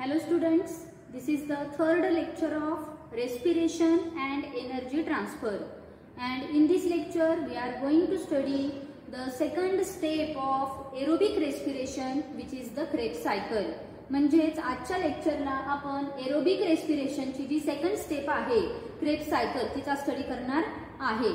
Hello students, this is the third lecture of respiration and energy transfer, and in this lecture we are going to study the second step of aerobic respiration, which is the Krebs cycle. म्हणजेच आजच्या लेक्चरला आपण aerobic रेस्पिरेशनची जी second step आहे Krebs cycle तिचा study करणार आहे.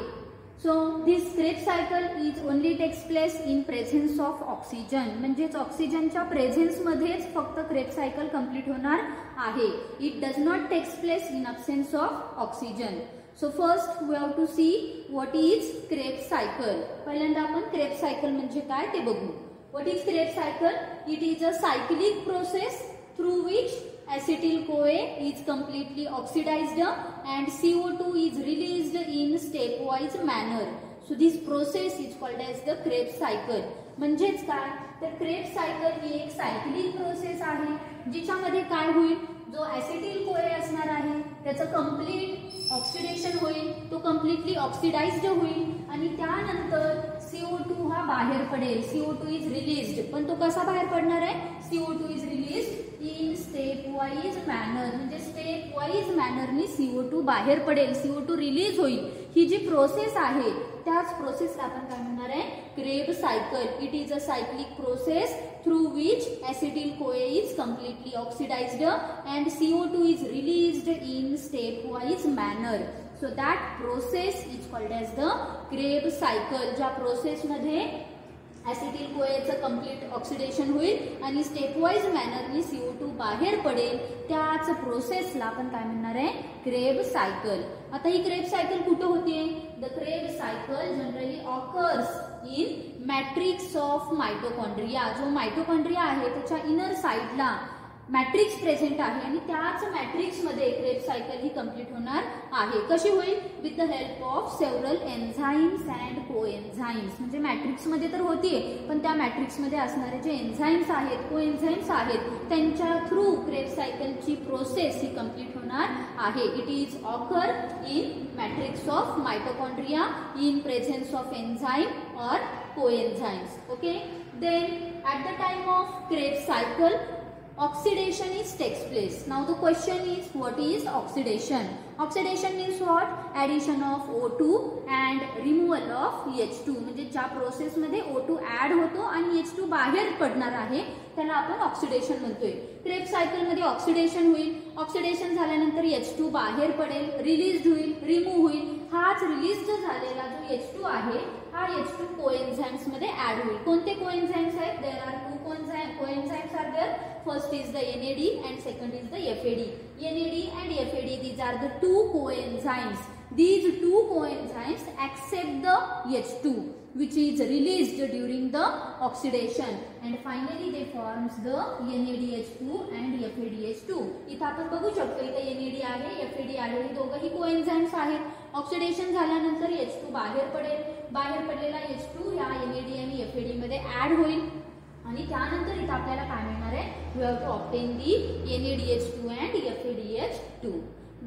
So this Krebs cycle is only takes place in presence of oxygen. म्हणजेच ऑक्सिजनच्या प्रेझेन्स मध्येच फक्त क्रेब्स सायकल कंप्लीट होणार आहे. It does not takes place in absence of oxygen. So first we have to see what is Krebs cycle. पहिल्यांदा आपण Krebs cycle म्हणजे काय ते बघू. What is Krebs cycle? It is a cyclic process through which acetyl-CoA is completely oxidized and CO2 is released in stepwise manner. So this process is called as the Krebs cycle. म्हणजेच काय तर Krebs cycle ही एक cyclic process आहे जिच्यामध्ये काय होईल, जो ऍसिटिल-CoA असणार आहे त्याचं कंप्लीट ऑक्सिडेशन होईल, तो कंप्लीटली ऑक्सिडाइज्ड होईल आणि त्यानंतर CO2 हा बाहेर पडेल. CO2 is released. पण तो कसा बाहेर पडणार आहे, CO2 is released in step wise manner. म्हणजे स्टेप वाईज मॅनरनी CO2 बाहेर पडेल, CO2 रिलीज होईल. ही जी प्रोसेस आहे त्याच प्रोसेसला आपण काय म्हणणार आहे, Krebs cycle. It is a cyclic process through which acetyl-CoA is completely oxidized and CO2 is released in stepwise manner. So that process is called as the Krebs cycle. ज्या process मध्ये acetyl-CoA चं complete oxidation होईल आणि stepwise मॅनरनी CO2 बाहेर पडेल, त्याच प्रोसेसला आपण काय म्हणणार आहे, क्रेब्स सायकल. आता ही क्रेब्स सायकल कुठे होतीये, the Krebs cycle generally occurs in matrix of mitochondria. जो मायटोकॉन्ड्रिया आहे त्याच्या इनर साइडला मॅट्रिक्स प्रेझेंट आहे आणि त्याच मॅट्रिक्स मध्ये क्रेब्स सायकल ही कंप्लीट होणार आहे. कशी होईल, with the help of several enzymes and coenzymes. म्हणजे मॅट्रिक्स मध्ये तर होतीये पण त्या मॅट्रिक्स मध्ये असणारे जे एन्झाइम्स आहेत, कोएन्झाइम्स आहेत, त्यांच्या थ्रू क्रेब्स सायकलची प्रोसेस ही कंप्लीट होणार आहे. It is occur in matrix of mitochondria in presence of enzyme और coenzymes. Okay, then at the time of Krebs cycle oxidation is takes place. Now the question is, what is oxidation? Oxidation means what? Addition of O2 and removal of H2. म्हणजे ज्या process मध्ये O2 add होतो आणि H2 बाहेर पडणार आहे त्याला आपण ऑक्सिडेशन म्हणतोय. क्रेब्स सायकल मध्ये ऑक्सिडेशन होईल, ऑक्सिडेशन झाल्यानंतर H2 बाहेर पडेल, रिलीज होईल, रिमूव्ह होईल. हाच रिलीज झालेला जो H2 आहे हा H2 कोएन्झाइम्स मध्ये ऍड होईल. कोणते कोएन्झाइम्स आहेत, there are two coenzymes are there. First is the NAD and second is the FAD. NAD and FAD, these are the two coenzymes. These two coenzymes accept the H2 which is released during the oxidation and finally they forms the NADH2 and FADH2. इथे आपण बघू शकतो इथे NAD आहे, FAD आहे, हे दोघंही कोएन्झाइम्स आहेत. ऑक्सिडेशन झाल्यानंतर H2 बाहेर पडेल, बाहेर पडलेला H2 या NAD आणि FAD मध्ये ऍड होईल आणि त्यानंतर इथे आपल्याला काय मिळणार आहे, we have to obtain the NADH2 and FADH2.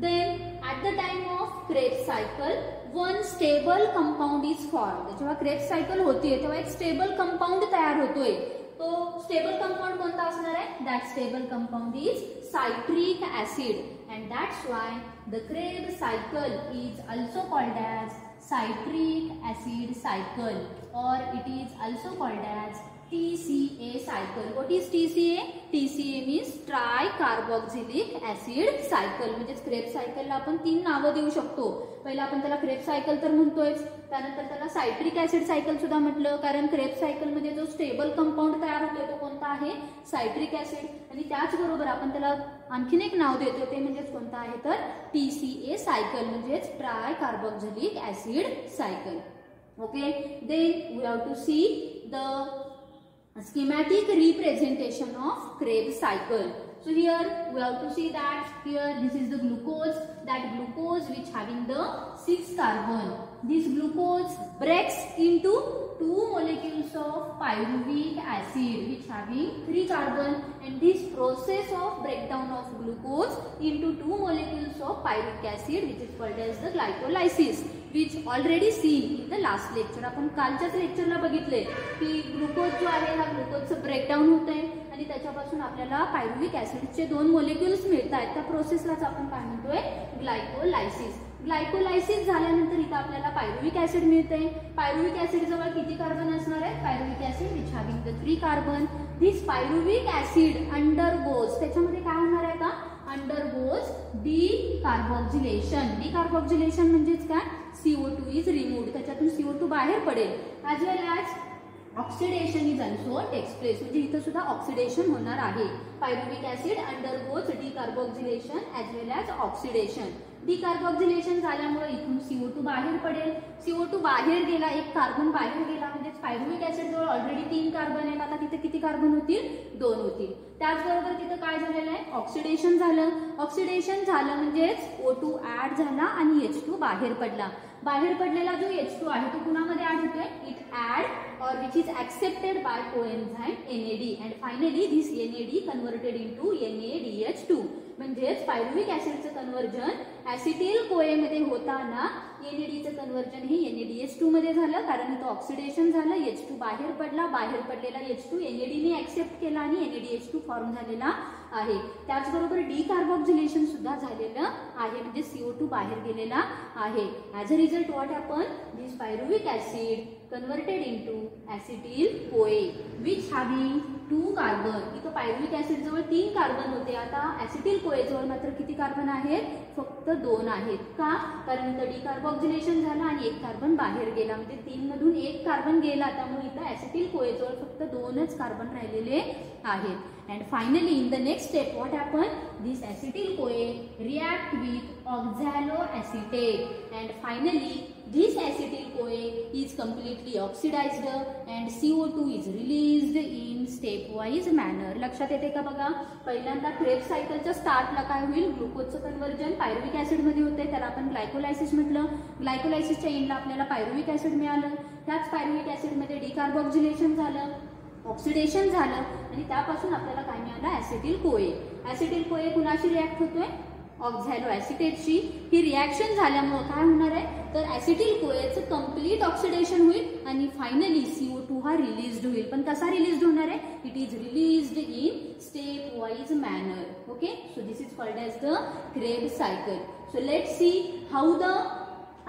Then at the time of Krebs cycle one stable compound is formed. जेव्हा क्रेब्स सायकल होतीये तेव्हा एक स्टेबल कंपाऊंड तयार होतोय. तो स्टेबल कंपाऊंड कोणता असणार आहे, that stable compound is citric acid and that's why the Krebs cycle is also called as citric acid cycle or it is also called as TCA cycle. What is TCA? TCA means tricarboxylic acid cycle. म्हणजे Krebs सायकलला आपण तीन नावं देऊ शकतो. पहिला आपण त्याला क्रेब्स सायकल तर म्हणतोयच, त्यानंतर त्याला सायट्रिक ऍसिड सायकल सुद्धा म्हटलं कारण क्रेब्स सायकल मध्ये जो स्टेबल कंपाऊंड तयार होतोय तो कोणता आहे, सायट्रिक ऍसिड. आणि त्याचबरोबर आपण त्याला आणखीन एक नाव देतो ते म्हणजेच कोणतं आहे तर TCA सायकल म्हणजेच tricarboxylic acid cycle. Okay, then we have to see the schematic representation of Krebs cycle. So here we have to see that here this is the glucose, that glucose which having the 6 carbon. This glucose breaks into 2 molecules of pyruvic acid which having 3 carbon and this process of breakdown of glucose into 2 molecules of pyruvic acid which is called as the glycolysis. which already seen in the last lecture. आपण कालच्याच लेक्चरला बघितले की glucose जो आहे हा ग्लुकोजचं breakdown होत आहे आणि त्याच्यापासून आपल्याला पायरुव्हिक ऍसिडचे 2 मॉलिक्युल्स मिळतात. त्या प्रोसेसलाच आपण काय म्हणतोय, ग्लायकोलायसिस. ग्लायकोलायसिस झाल्यानंतर इथं आपल्याला पायरुव्हिक ऍसिड मिळते. पायरुव्हिक ऍसिड जवळ किती कार्बन असणार आहे, pyruvic acid which having the 3 carbon. This pyruvic acid undergoes, त्याच्यामध्ये काय होणार आहे का, अंडरगोज डिकार्बोक्सिलेशन. डिकार्बोक्सिलेशन म्हणजेच काय, CO2 इज रिमूव्ड, त्याच्यातून CO2 बाहेर पडेल. As well as oxidation is also takes place, म्हणजे इथं सुद्धा ऑक्सिडेशन होणार आहे. Pyruvic acid undergoes decarboxylation as well as oxidation. Decarboxylation झाल्यामुळे इथून CO2 बाहेर पडेल. CO2 बाहेर गेला, एक कार्बन बाहेर गेला, म्हणजेच पायरुव्हिक ऍसिड जवळ ऑलरेडी 3 कार्बन आहेत. आता तिथे किती कार्बन होतील, 2 होतील. त्याचबरोबर तिथं काय झालेलं आहे, ऑक्सिडेशन झालं. ऑक्सिडेशन झालं म्हणजेच O2 ऍड झाला आणि H2 बाहेर पडला. बाहेर पडलेला जो H2 आहे तो कुणामध्ये ऍड होतोय, it add or which is accepted by coenzyme NAD and finally this NAD converted into NADH2. म्हणजेच पायरुव्हिक ऍसिडचं कन्वर्जन ऍसिटिल कोए मध्ये होताना NADचं कन्वर्जन हे NADH2 मध्ये झालं, कारण इथं ऑक्सिडेशन झालं, H2 बाहेर पडला. बाहेर पडलेला H2 NAD ने ऍक्सेप्ट केला आणि NADH2 फॉर्म झालेला आहे. त्याचबरोबर डिकार्बोक्सिलेशन सुद्धा झालेलं आहे, म्हणजे CO2 बाहेर गेलेला आहे. As a result what happen, this pyruvic acid converted into acetyl CoA which having 2 carbon. इथं पायरुव्हिक ऍसिड जवळ 3 कार्बन होते, आता ऍसिटिल कोए जवळ मात्र किती कार्बन आहेत, फक्त 2 आहेत. का, कारण इथं डिकार्बोक्सिलेशन झालं आणि 1 कार्बन बाहेर गेला, म्हणजे 3 मधून 1 कार्बन गेला. त्यामुळे इथं ऍसिटिल कोए जवळ फक्त 2च कार्बन राहिलेले आहेत. And finally in the next step what happen, this acetyl CoA react with oxaloacetate and finally this acetyl CoA is completely oxidized and CO2 is released in stepwise manner. लक्षात येते का बघा, पहिल्यांदा क्रेब्स सायकलच्या स्टार्टला काय होईल, ग्लुकोजचं कन्वर्जन पायरुव्हिक ऍसिड मध्ये होते, त्याला आपण ग्लायकोलायसिस म्हटलं. ग्लायकोलायसिसच्या एंडला आपल्याला पायरुव्हिक ऍसिड मिळालं. त्याच पायरुव्हिक ऍसिड मध्ये डिकार्बोक्सिलेशन झालं, ऑक्सिडेशन झालं आणि त्यापासून आपल्याला काय मिळालं, ऍसिटिल कोए. ऍसिटिल कोए कुणाशी रिॲक्ट होतोय, ऑक्झॅलोऍसिटेटशी. ही रिॲक्शन झाल्यामुळे काय होणार आहे, तर ऍसिटिल कोएचं कम्प्लीट ऑक्सिडेशन होईल आणि फायनली CO2 हा रिलीज होईल. पण कसा रिलीज होणार आहे, it is released in step wise manner. Okay, so this is called as the Krebs cycle. So let's see how the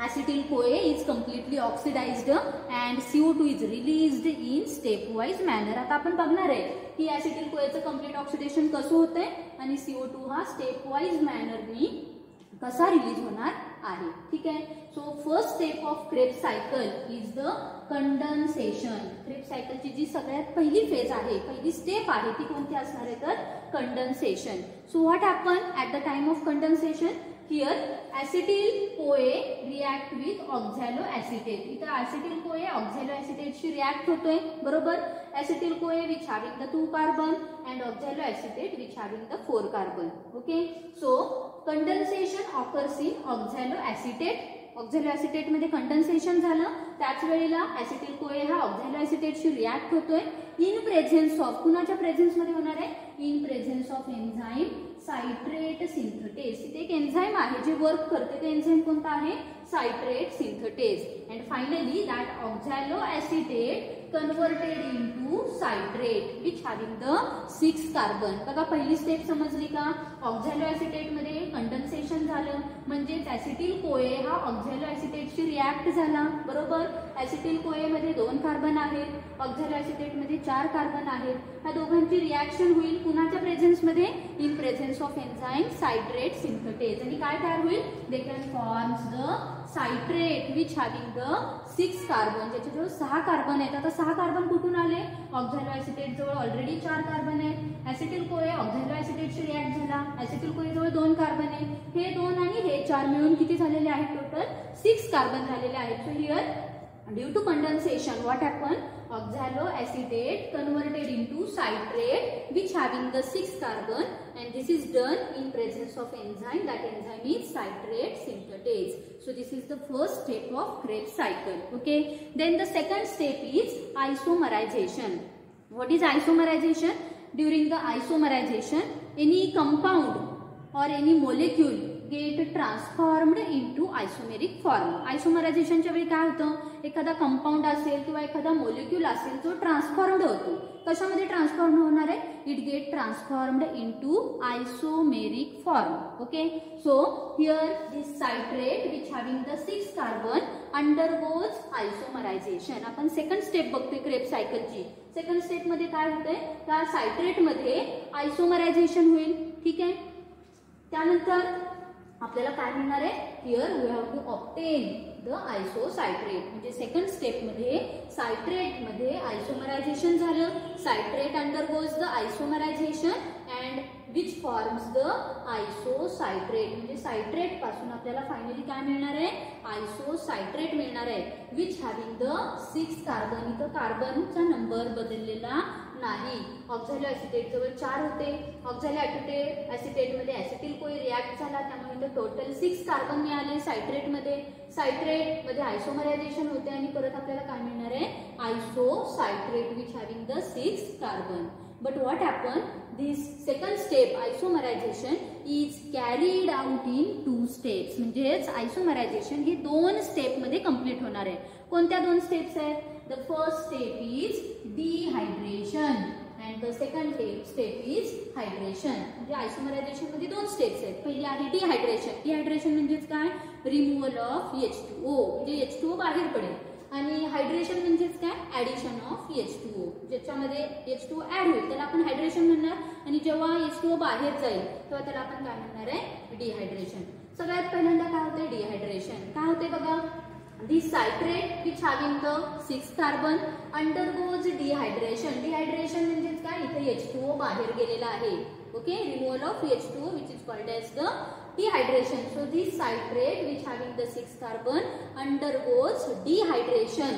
acetyl CoA is completely oxidized and CO2 is released in stepwise manner. आता आपण बघणार आहे की acetyl CoA चं complete oxidation कसं होतंय आणि CO2 हा स्टेपवाइज मॅनरनी कसा रिलीज होणार आहे. ठीक आहे, so first step of Krebs cycle is the condensation. Krebs सायकलची जी सगळ्यात पहिली फेज आहे, पहिली स्टेप आहे, ती कोणती असणार आहे, तर condensation. So what happen at the time of condensation, here acetyl CoA react with oxaloacetate. इथं acetyl CoA oxaloacetate शी रिॲक्ट होतोय, बरोबर. acetyl CoA which having the 2 carbon and oxaloacetate which having the 4 carbon. Okay, so condensation occurs in oxaloacetate. ऑक्झॅलोएसिटेट मध्ये condensation झालं, त्याच वेळेला ऍसिटिल कोए हा ऑक्झॅलोएसिटेटशी react होतोय इन प्रेझेन्स ऑफ, कुणाच्या प्रेझेन्स मध्ये होणार आहे, in presence of enzyme citrate synthetase. इथे एक एन्झाईम आहे जे वर्क करते, ते एन्झाईम कोणता आहे, citrate synthetase. And finally that oxaloacetate converted into citrate which having the 6 carbon. बघा पहिली स्टेप समजली का, ऑक्झॅलोएसिटेट मध्ये कंडेन्सेशन झालं म्हणजेच ऍसिटिल कोए हा ऑक्झॅलोएसिटेटशी रिॲक्ट झाला, बरोबर. ऍसिटिल कोए मध्ये 2 कार्बन आहेत, ऑक्झॅलोएसिटेट मध्ये 4 कार्बन आहेत. ह्या दोघांची रिॲक्शन होईल कुणाच्या प्रेझेन्स मध्ये, in presence of enzyme citrate synthetase. आणि काय तयार होईल, they can forms the citrate which having the 6 carbon, ज्याच्याजवळ 6 कार्बन आहेत. आता 6 कार्बन कुठून आले, ऑक्झॅलोएसिटेट जवळ ऑलरेडी 4 कार्बन आहेत. ऍसिटिल कोए ऑक्झॅलोएसिटेटशी रिॲक्ट झाला, ऍसिटिल कोए जवळ 2 कार्बन आहेत. हे 2 आणि हे 4 मिळून किती झालेले आहेत, टोटल 6 कार्बन झालेले आहेत. So here due to condensation what happen, oxaloacetate converted into citrate which having the 6 carbon and this is done in presence of enzyme, that enzyme is citrate synthetase. So this is the first step of Krebs cycle. Okay, then the second step is isomerization. What is isomerization? During the isomerization any compound or any molecule get transformed into isomeric form. आयसोमरायझेशनच्या वेळी काय होतं, एखादा compound असेल किंवा एखादा molecule असेल जो ट्रान्सफॉर्म्ड होतो. कशामध्ये ट्रान्सफॉर्म होणार आहे, it get transformed into isomeric form. Okay, so here this citrate which having the 6 carbon undergoes isomerization. आपण सेकंड स्टेप बघतोय क्रेब्स सायकलची. सेकंड स्टेप मध्ये काय होतंय, त्या सायट्रेट मध्ये आयसोमरायझेशन होईल. ठीक आहे, त्यानंतर आपल्याला काय मिळणार आहे, here we have to obtain the isocitrate. म्हणजे सेकंड स्टेप मध्ये सायट्रेट मध्ये आयसोमरायझेशन झालं. Citrate undergoes the isomerization and which forms the isocitrate. म्हणजे सायट्रेट पासून आपल्याला फायनली काय मिळणार आहे, आयसोसायट्रेट मिळणार आहे. Which having the 6 carbon. इथं कार्बनचा नंबर बदललेला नाही. ऑक्झॅलो ऍसिटेट जवळ 4 होते. ऑक्झॅलो ऍसिटेट मध्ये ऍसिटिल कोई रिॲक्ट झाला, त्यामुळे इथं टोटल 6 कार्बन मिळाले सायट्रेट मध्ये. सायट्रेट मध्ये आयसोमरायझेशन होते आणि परत आपल्याला काय मिळणार आहे, isocitrate which having the 6 carbon. But what happened? This second step isomerization is carried out in 2 steps. म्हणजेच आयसोमरायझेशन हे 2 स्टेप मध्ये कंप्लीट होणार आहे. कोणत्या 2 स्टेप्स आहेत? The first step is dehydration and the second step is hydration. म्हणजे आयसोमरायझेशन मध्ये 2 steps आहेत. पहिली आहे डिहायड्रेशन. डिहायड्रेशन म्हणजेच काय, रिमूव्हल ऑफ H2O. म्हणजे H2O बाहेर पडेल. आणि हायड्रेशन म्हणजेच काय, ऍडिशन ऑफ H2O. ज्याच्यामध्ये H2O ऍड होईल त्याला आपण हायड्रेशन म्हणणार. आणि जेव्हा H2O बाहेर जाईल तेव्हा त्याला आपण काय म्हणणार आहे, डिहायड्रेशन. सगळ्यात पहिल्यांदा काय होते, डिहायड्रेशन. काय होते बघा, this citrate which having the 6 carbon undergoes dehydration. Dehydration म्हणजेच काय, इथे H2O बाहेर गेलेला आहे. Okay, removal of H2O which is called as the dehydration. So this citrate which having the 6 carbon undergoes dehydration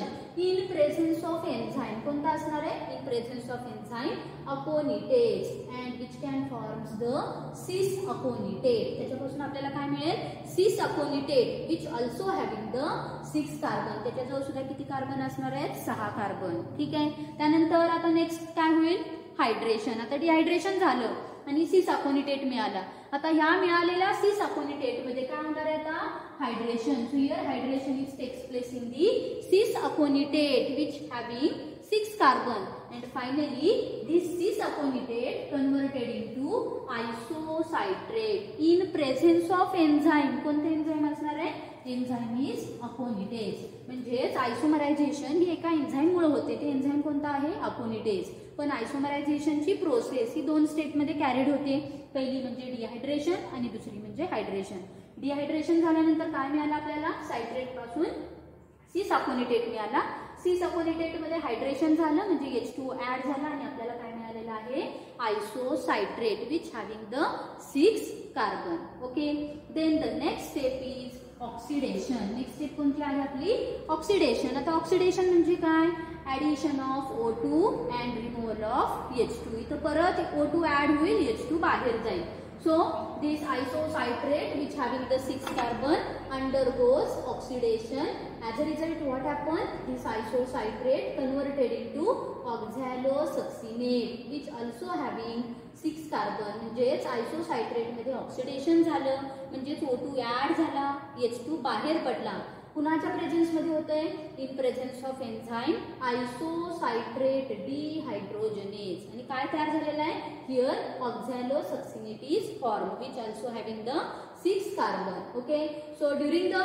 in presence of enzyme. कोणता असणार आहे, in presence of enzyme aconitase and which can forms the cis aconitase. त्याच्यापासून आपल्याला काय मिळेल, cis aconitase which also having the 6 carbon. त्याच्याजवळ सुद्धा किती कार्बन असणार आहेत, 6 कार्बन. ठीक आहे, त्यानंतर आता नेक्स्ट काय होईल, हायड्रेशन. आता डिहायड्रेशन झालं आणि सिस अकोनिटेट मिळाला. आता ह्या मिळालेल्या सिस अकोनिटेट मध्ये काय होणार आहे, आता hydration. So here hydration is takes place in the cis aconitate which having 6 carbon and finally this cis aconitate converted into isocitrate in presence of enzyme. कोणते एन्झाइम असणार आहे, एन्झाइम इज अकोनिटेज. म्हणजेच आयसोमरायझेशन ही एका एन्झाइम मुळे होते. ते एन्झाइम कोणता आहे, अकोनिटेज. पण आयसोमरायझेशनची प्रोसेस ही 2 स्टेप मध्ये कॅरिड होते. पहिली म्हणजे डिहायड्रेशन आणि दुसरी म्हणजे हायड्रेशन. डिहायड्रेशन झाल्यानंतर काय मिळालं आपल्याला, सायट्रेट पासून सिस अकोनिटेट मिळाला. सिस अकोनिटेट मध्ये हायड्रेशन झालं म्हणजे H2O ऍड झाला आणि आपल्याला काय मिळालेलं आहे, isocitrate which having the 6 carbon. Okay, then the next step is oxidation. Next step कोणती आहे आपली, ऑक्सिडेशन. आता ऑक्सिडेशन म्हणजे काय, addition of O2 and removal of H2. इथं परत O2 ऍड होईल, H2 बाहेर जाईल. So this isocitrate which having the 6 carbon undergoes oxidation. As a result, what happened? This isocitrate converted into oxalosuccinate which also having 6 carbon. म्हणजेच isocitrate मध्ये oxidation झालं म्हणजेच O2 add झाला, H2 बाहेर पडला. कुणाच्या प्रेझेन्स मध्ये होतंय, in presence of enzyme isocitrate dehydrogenase. आणि काय तयार झालेलं आहे, here oxalosuccinate is form which also having the 6 carbon. Okay, so during the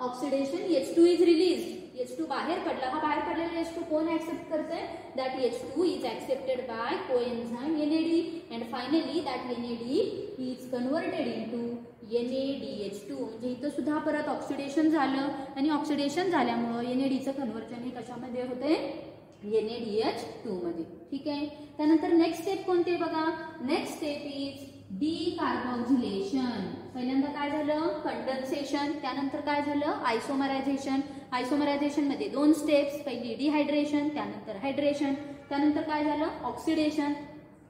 oxidation H2 is release. H2 बाहेर पडला. हा बाहेर पडलेला H2 कोण ऍक्सेप्ट करतंय, that H2 is accepted by coenzyme NAD and finally that NAD is converted into NADH2. म्हणजे इथं सुद्धा परत ऑक्सिडेशन झालं आणि ऑक्सिडेशन झाल्यामुळे NADचं कन्व्हर्जन हे कशामध्ये होते, NADH2 मध्ये. ठीक आहे, त्यानंतर नेक्स्ट स्टेप कोणते बघा, नेक्स्ट स्टेप इज डिकार्बोक्सिलेशन. पहिल्यांदा काय झालं, कंडेन्सेशन. त्यानंतर काय झालं, आयसोमरायझेशन. आयसोमरायझेशन मध्ये 2 स्टेप्स, पहिली डिहायड्रेशन त्यानंतर हायड्रेशन. त्यानंतर काय झालं, ऑक्सिडेशन.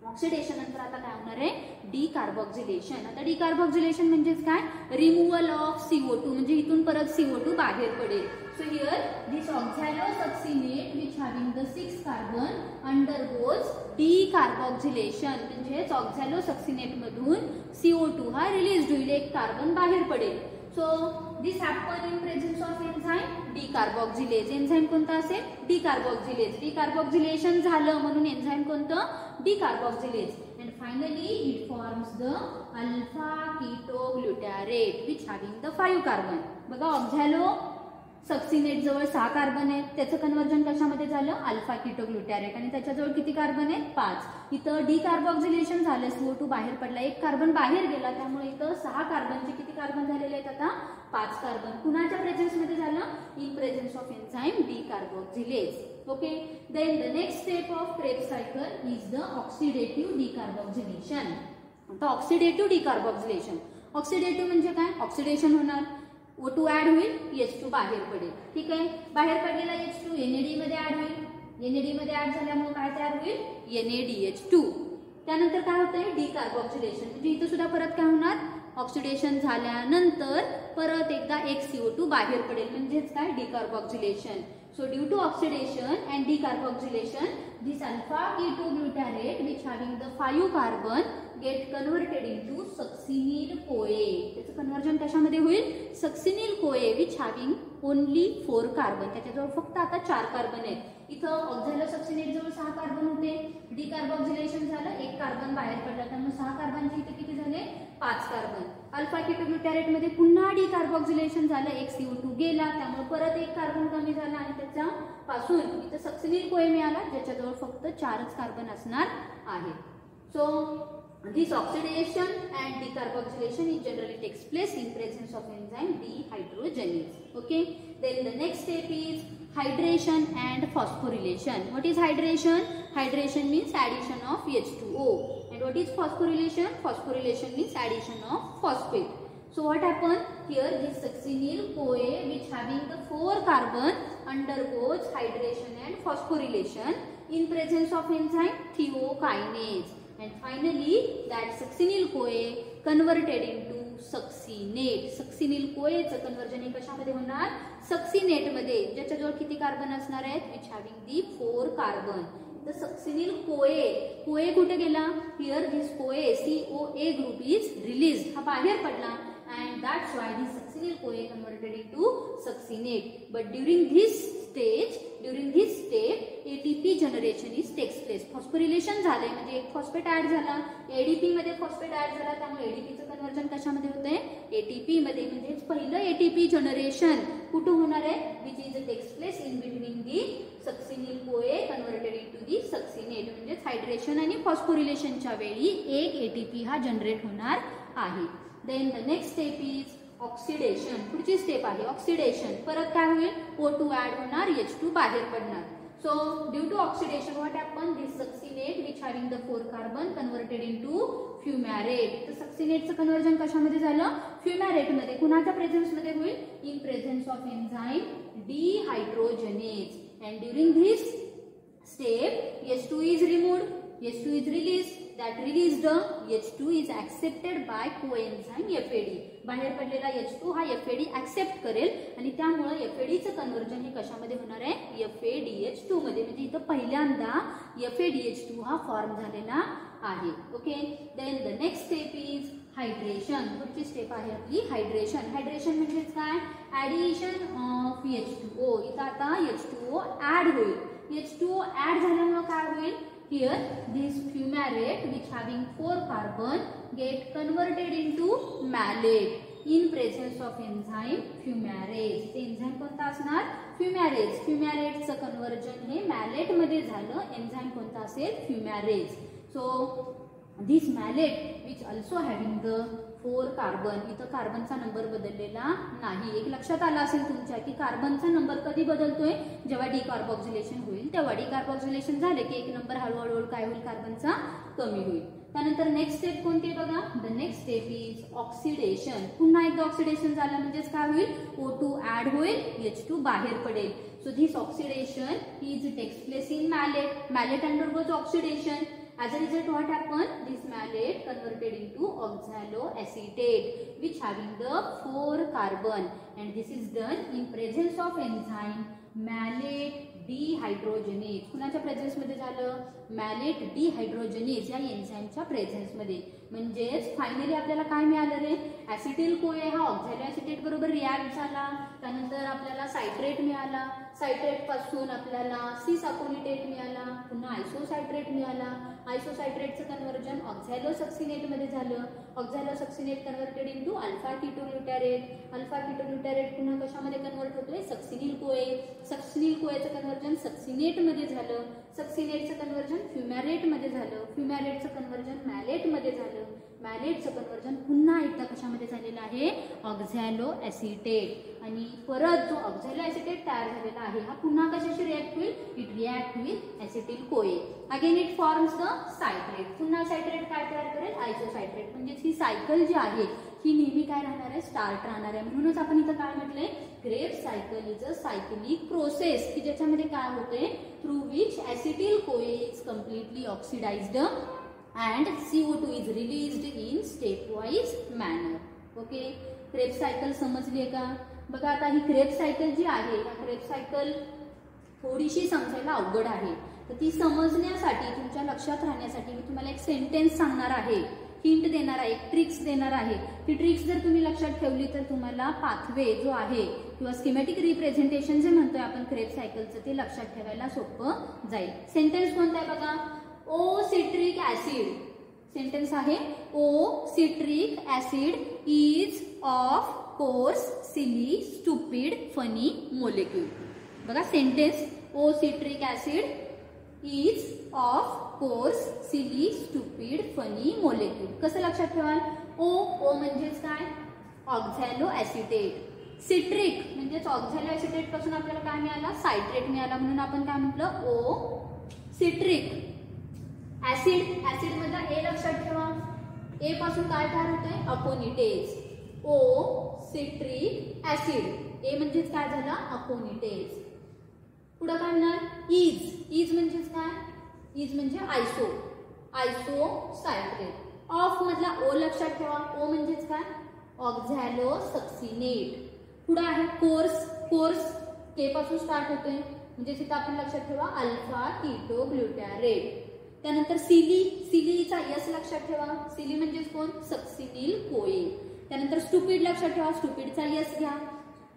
ऑक्सिडेशन नंतर आता काय होणार आहे, डिकार्बॉक्सिलेशन. आता डिकार्बॉक्सिलेशन म्हणजेच काय, रिमूव्हल ऑफ CO2, म्हणजे इथून परत CO2 बाहेर पडेल. So here this oxalosuccinate which having the 6 carbon undergoes decarboxylation, म्हणजेच ऑक्झॅलोसक्सिनेट मधून CO2 हा रिलीज होईल, एक कार्बन बाहेर पडेल. So this happen in presence of enzyme decarboxylase. Enzyme कोणता असेल, डिकार्बॉक्सिलेज. डिकार्बॉक्सिलेशन झालं म्हणून एन्झाइम कोणतं, decarboxylase. And finally it forms the alpha ketoglutarate which having the 5 carbon. बघा ऑक्झॅलो सक्सिनेट जवळ 6 कार्बन आहेत, त्याचं कन्वर्जन कशामध्ये झालं, अल्फा कीटोग्लुटारेट, आणि त्याच्याजवळ किती कार्बन आहेत, 5. इथं डिकार्बॉक्सिलेशन झालं, CO2 बाहेर पडला, एक कार्बन बाहेर गेला, त्यामुळे इथं 6 कार्बनचे किती कार्बन झालेले आहेत आता, 5 कार्बन. कुणाच्या प्रेझेन्स मध्ये झालं, in presence of enzyme decarboxylase. Okay, then the next step of Krebs cycle is the oxidative decarboxylation. आता ऑक्सिडेटिव्ह डिकार्बॉक्सिलेशन, ऑक्सिडेटिव्ह म्हणजे काय, ऑक्सिडेशन होणार, O2 ऍड होईल, H2 बाहेर पडेल. ठीक आहे, बाहेर पडलेला H2 NAD मध्ये ऍड होईल, NAD मध्ये ऍड झाल्यामुळे काय तयार होईल, NADH2. त्यानंतर काय होतंय, डिकार्बॉक्सिलेशन, म्हणजे इथं सुद्धा परत काय होणार, ऑक्सिडेशन झाल्यानंतर परत एकदा एक CO2 बाहेर पडेल, म्हणजेच काय, डिकार्बॉक्सिलेशन. So due to oxidation and decarboxylation, this alpha ketoglutarate which having the 5 carbon get converted into succinyl CoA. त्याचं कन्वर्जन कशामध्ये होईल, succinyl CoA which having only 4 carbon. त्याच्याजवळ फक्त आता 4 कार्बन आहेत. इथं ऑक्झॅलोसक्सिनेट जवळ 6 कार्बन होते, डिकार्बॉक्सिलेशन झालं, एक कार्बन बाहेर पडला, त्यामुळे 6 कार्बनचे इथे किती झाले, 5 कार्बन. अल्फा कीटोग्लुटारेट मध्ये पुन्हा डिकार्बॉक्सिलेशन झालं, एक CO2 गेला, त्यामुळे परत एक कार्बन कमी झाला, आणि त्याच्या पासून इथं सक्सिनिल कोए मिळाला, ज्याच्याजवळ फक्त 4च कार्बन असणार आहे. So this oxidation and decarboxylation is generally takes place in presence of enzyme dehydrogenase. Okay, then the next step is hydration and phosphorylation. What is hydration? Hydration means addition of H2O. And what is phosphorylation? Phosphorylation means addition of phosphate. So what happens here? This succinyl CoA which having the 4 carbon undergoes hydration and phosphorylation in presence of enzyme thiokinase. And finally that succinyl CoA converted into succinate. Succinyl कोए चं conversion हे कशामध्ये होणार, succinate मध्ये, ज्याच्याजवळ किती carbon असणार आहेत, which having the 4 carbon. The succinyl कोए, कोए कुठे गेला, हिअर दिस कोए COA ग्रुप इज रिलीज, हा बाहेर पडला, and that's why this succinyl CoA converted into succinate. But during this step ATP generation is takes place. phosphorylation झाले म्हणजे एक फॉस्फेट ऍड झाला, ADP मध्ये फॉस्फेट ऍड झाला, त्यामुळे ADP चं कन्वर्जन कशामध्ये होतंय, ATP मध्ये. म्हणजे पहिलं ATP जनरेशन कुठे होणार आहे, which is takes place in between the succinyl CoA converted into the succinate. म्हणजे हायड्रेशन आणि फॉस्फोरिलेशनच्या वेळी एक ATP हा जनरेट होणार आहे. Then the next step is oxidation. पुढची स्टेप आहे ऑक्सिडेशन. परत काय होईल, O2 ऍड होणार, H2 बाहेर पडणार. So due to oxidation what happen, this succinate which having the 4 carbon converted into fumarate. तर सक्सिनेटचं कन्वर्जन कशामध्ये झालं, फ्युमॅरेट मध्ये. कुणाच्या प्रेझेन्स मध्ये होईल, in presence of enzyme dehydrogenase. And during this step H2 is removed, H2 is released, that released H2 is accepted by coenzyme FAD. बाहेर पडलेला H2 हा FAD accept करेल आणि त्यामुळे FAD चं कन्वर्जन हे कशामध्ये होणार आहे, FADH2 मध्ये. म्हणजे इथं पहिल्यांदा FADH2 हा फॉर्म झालेला आहे. Okay, then the next step is hydration. पुढची स्टेप आहे आपली हायड्रेशन. हायड्रेशन म्हणजे काय, ऍडिशन ऑफ H2O. इथं आता H2O ऍड होईल. H2O ऍड झाल्यामुळे काय होईल, here this fumarate which having 4 carbon get converted into malate in presence of enzyme fumarase. ते एन्झाइम कोणता असणार, फ्युमॅरेज. फ्युमॅरेजचं कन्वर्जन हे मॅलेट मध्ये झालं, एन्झाइम कोणता असेल, fumarase. So this malate which also having the 4 carbon. इथं कार्बनचा नंबर बदललेला नाही. एक लक्षात आला असेल तुमच्या की कार्बनचा नंबर कधी बदलतोय, जेव्हा डिकार्बॉक्सिलेशन होईल तेव्हा. डिकार्बॉक्सिलेशन झाले की एक नंबर हळूहळू काय होईल, कार्बनचा कमी होईल. त्यानंतर नेक्स्ट स्टेप कोणती बघा, the next step is oxidation. पुन्हा एकदा ऑक्सिडेशन झालं म्हणजेच काय होईल, O2 ऍड होईल, H2 बाहेर पडेल. So this oxidation is takes place in malate. Malate undergoes oxidation As a result, what happened? This malate converted into oxaloacetate, which having the 4 carbon, and this is done in presence of enzyme malate dehydrogenase. कुणाच्या presence मध्ये झालं? malate dehydrogenase या एन्झाइमच्या presence मध्ये. म्हणजेच finally आपल्याला काय मिळालं रे? ऍसिटिल कोए हा ऑक्झॅलोएसिटेट बरोबर रिॲक्ट झाला. त्यानंतर आपल्याला सायट्रेट मिळाला. सायट्रेट पासून आपल्याला सिस अकोनिटेट मिळाला. पुन्हा आयसोसायट्रेट मिळाला. आयसोसायट्रेटचं कन्वर्जन ऑक्झॅलोसक्सिनेट मध्ये झालं. ऑक्झॅलोसक्सिनेट कन्वर्टेड इनटू अल्फा कीटोग्लुटारेट. अल्फा कीटोग्लुटारेट पुन्हा कशामध्ये कन्वर्ट होतोय? सक्सिनिल कोए. सक्सिनिल कोएचं कन्वर्जन सक्सिनेट मध्ये झालं. सक्सिनेटचं कन्वर्जन फ्युमॅरेट मध्ये झालं. फ्युमॅरेटचं कन्वर्जन मॅलेट मध्ये झालं. मॅलेटचं कन्वर्जन पुन्हा एकदा कशामध्ये झालेलं आहे? ऑक्झॅलोएसिटेट. आणि परत जो ऑक्झॅलोएसिटेट तयार झालेला आहे हा पुन्हा कशाशी रिॲक्ट होईल? इट रिॲक्ट विथ ऍसिटिल कोए. Again it forms the citrate. पुन्हा सायट्रेट काय तयार करेल? आयसोसायट्रेट. म्हणजे ही सायकल जी आहे ही नेहमी काय राहणार आहे? स्टार्ट राहणार आहे. म्हणूनच आपण इथं काय म्हटलंय? Krebs cycle is a cyclic process की ज्याच्यामध्ये काय होते? थ्रू विच ऍसिटिल कोए is completely oxidised and CO2 is released in stepwise manner. Okay, Krebs cycle समजली का? बघा आता ही क्रेब्स सायकल जी आहे या क्रेब्स सायकल थोडीशी समजायला अवघड आहे. तर ती समजण्यासाठी तुमच्या लक्षात राहण्यासाठी मी तुम्हाला एक सेंटेन्स सांगणार आहे, हिंट देणार आहे, एक ट्रिक्स देणार आहे. ती ट्रिक्स जर तुम्ही लक्षात ठेवली तर तुम्हाला पाथवे जो आहे किंवा स्कीमॅटिक रिप्रेझेंटेशन जे म्हणतोय आपण क्रेब्स सायकलचं ते लक्षात ठेवायला सोपं जाईल. सेंटेन्स कोणता आहे बघा? ओ सिट्रिक ऍसिड. सेंटेन्स आहे O citric acid is of course silly stupid funny molecule. बघा sentence O citric acid is of course silly stupid funny molecule. कसं लक्षात ठेवाल? ओ म्हणजेच काय? ऑक्झॅलोएसिटेट. सिट्रिक म्हणजेच ऑक्झॅलोएसिटेट पासून आपल्याला काय मिळाला? सायट्रेट मिळाला. म्हणून आपण काय म्हटलं? ओ सिट्रिक. ऍसिड, ऍसिड मधला ए लक्षात ठेवा. ए पासून काय तयार होतंय? अकोनिटेज. ओ सिट्रिक ऍसिड. ए म्हणजेच काय झाला? अकोनिटेज. पुढे काय म्हणणार? इज. इज म्हणजेच काय? इज म्हणजे आयसो. आयसोसायट्रेट. ऑफ मधला ओ लक्षात ठेवा. ओ म्हणजेच काय? ऑक्झॅलोसक्सिनेट. पुढे आहे कोर्स. कोर्स के पासून स्टार्ट होतोय म्हणजे तिथं आपण लक्षात ठेवा अल्फा कीटोग्लुटारेट. त्यानंतर सिली. सिलीचा यस लक्षात ठेवा. सिली म्हणजेच कोण? सक्सिनिल कोए. त्यानंतर स्टुपिड लक्षात ठेवा. स्टुपिडचा यस घ्या.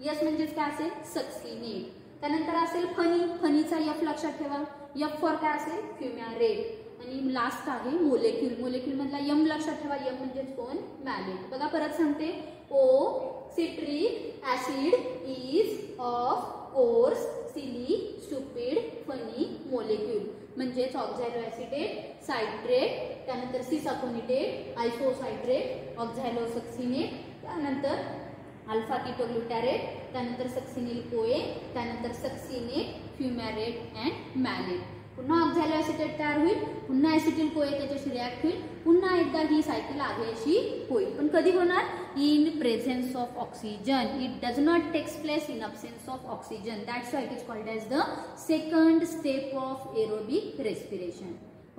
यस म्हणजेच काय असेल? सक्सिनेट. त्यानंतर असेल फनी. फनीचा यफ लक्षात ठेवा. यफ फॉर काय असेल? फ्युमॅरेट. आणि लास्ट आहे मोलेक्यूल. मोलेक्यूल मधला यम लक्षात ठेवा. यम म्हणजेच कोण? मॅलेट. बघा परत सांगते. O citric acid is of course silly stupid funny molecule. म्हणजेच ऑक्झॅलोएसिटेट, सायट्रेट, त्यानंतर सिस अकोनिटेट, आयसोसायट्रेट, ऑक्झॅलोसक्सिनेट, त्यानंतर अल्फा कीटोग्लुटारेट, त्यानंतर सक्सिनिल कोए, त्यानंतर सक्सिनेट, फ्युमॅरेट अँड मॅलेट. पुन्हा ऑक्झॅलोएसिटेट तयार होईल. पुन्हा ऍसिटिल कोए त्याच्याशी रिॲक्ट होईल. पुन्हा एकदा ही सायकल आहे अशी होईल. पण कधी होणार? In presence of oxygen. It does not takes place in absence of oxygen. That's why it is called as the second step of aerobic respiration.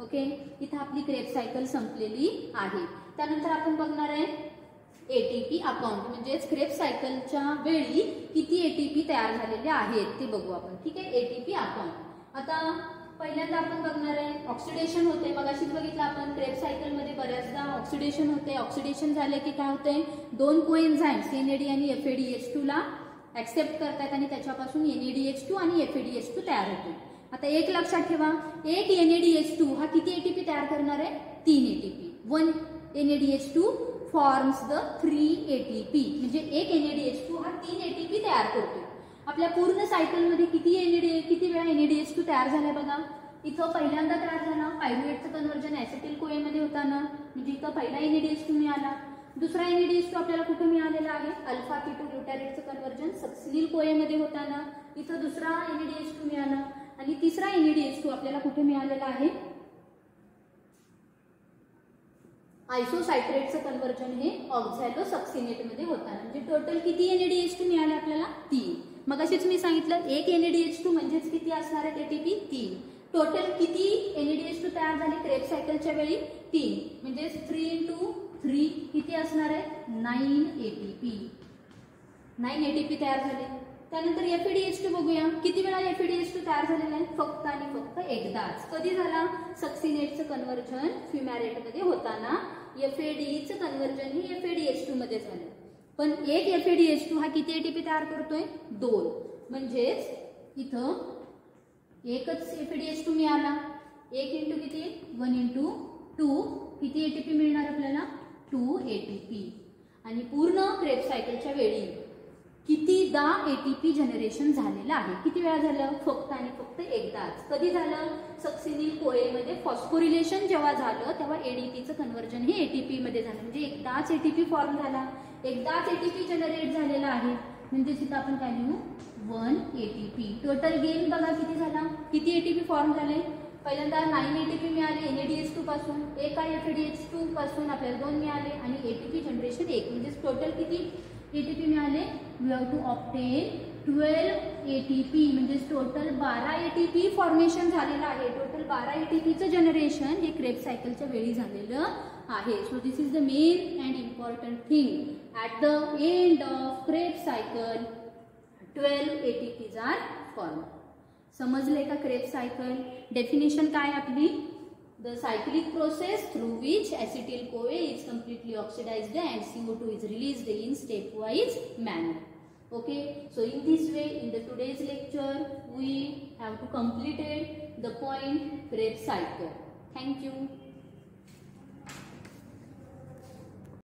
Okay, इथं आपली क्रेब्स सायकल संपलेली आहे. त्यानंतर आपण बघणार आहे एटीपी अकाउंट. म्हणजेच क्रेब्स सायकलच्या वेळी किती एटीपी तयार झालेले आहेत ते बघू आपण. ठीक आहे, एटीपी अकाउंट. आता पहिल्यांदा आपण बघणार आहे ऑक्सिडेशन होते. मगाशीच बघितलं आपण क्रेब्स सायकल मध्ये बऱ्याचदा ऑक्सिडेशन होते. ऑक्सिडेशन झाले की काय होते? दोन कोएन्झाइम्स NAD आणि FADH2 ला ऍक्सेप्ट करतात आणि त्याच्यापासून NADH2 आणि FADH2 तयार होते. आता एक लक्षात ठेवा, एक NADH2 हा किती एटीपी तयार करणार आहे? 3 ATP. 1 NADH2 forms the 3 ATP. म्हणजे एक NADH2 हा 3 एटीपी तयार करतो. आपल्या पूर्ण सायकलमध्ये किती वेळा NADH2 तयार झालाय बघा. इथं पहिल्यांदा तयार झाला. पायरुवेटचं कन्वर्जन ऍसिटिल कोए मध्ये होताना म्हणजे इथं पहिला NADH2 मिळाला. दुसरा NADH2 आपल्याला कुठे मिळालेला आहे? अल्फा कीटोग्लुटारेटचं कन्वर्जन सक्सिनिल कोए मध्ये होताना इथं दुसरा NADH2 मिळाला. आणि तिसरा NADH2 आपल्याला कुठे मिळालेला आहे? आयसोसायट्रेटचं कन्वर्जन हे ऑक्झॅलोसक्सिनेट मध्ये होताना. म्हणजे टोटल किती NADH2 मिळाले आपल्याला? 3. मग अशीच मी सांगितलं एक NADH2 म्हणजेच किती असणार आहे एटीपी? 3. टोटल किती NADH2 तयार झाली क्रेब सायकलच्या वेळी 3 म्हणजे 3 into 3 किती असणार आहे 9 ATP. 9 ATP तयार झाले. त्यानंतर FADH2 बघूया. किती वेळा FADH2 तयार झालेला आहे फक्त आणि फक्त एकदाच. कधी झाला सक्सिनेटचं कन्व्हर्जन फ्युमॅरेट मध्ये होताना FADचं कन्व्हर्जन हे FADH2 मध्ये झालं. पण एक FADH2 हा किती ATP तयार करतोय 2 म्हणजेच इथं एकच FADH2 मिळाला. 1 into किती 1 into 2 किती ATP मिळणार आपल्याला 2 ATP. आणि पूर्ण क्रेब सायकलच्या वेळी कितीदा ATP जनरेशन झालेलं आहे. किती वेळा झालं फक्त आणि फक्त एकदाच. कधी झालं सक्सिनिल कोएमध्ये फॉस्फोरिलेशन जेव्हा झालं तेव्हा ADPचं कन्व्हर्जन हे ATP मध्ये झालं. म्हणजे एकदाच ATP फॉर्म झाला. एकदाच ATP जनरेट झालेला आहे. म्हणजे तिथं आपण काय लिहू 1 ATP. टोटल गेन बघा किती झाला. किती ATP फॉर्म झाले. पहिल्यांदा 9 ATP मिळाले NADH2 पासून. एका FADH2 पासून आपल्याला 2 मिळाले आणि ATP जनरेशन 1 म्हणजे टोटल किती ATP मिळाले. We have to obtain 12 ATP म्हणजे टोटल 12 ATP फॉर्मेशन झालेलं आहे. टोटल 12 ATPचं जनरेशन हे क्रेब सायकलच्या वेळी झालेलं आहे. So this is the main and important thing. At the end of Kreb cycle 12 ATPs are form. समजले का क्रेब सायकल. डेफिनेशन काय आपली the cyclic process through which acetyl CoA is completely oxidized and CO2 is released in stepwise manner. Okay, so in this way in the today's lecture we have to completed the point Krebs cycle. Thank you.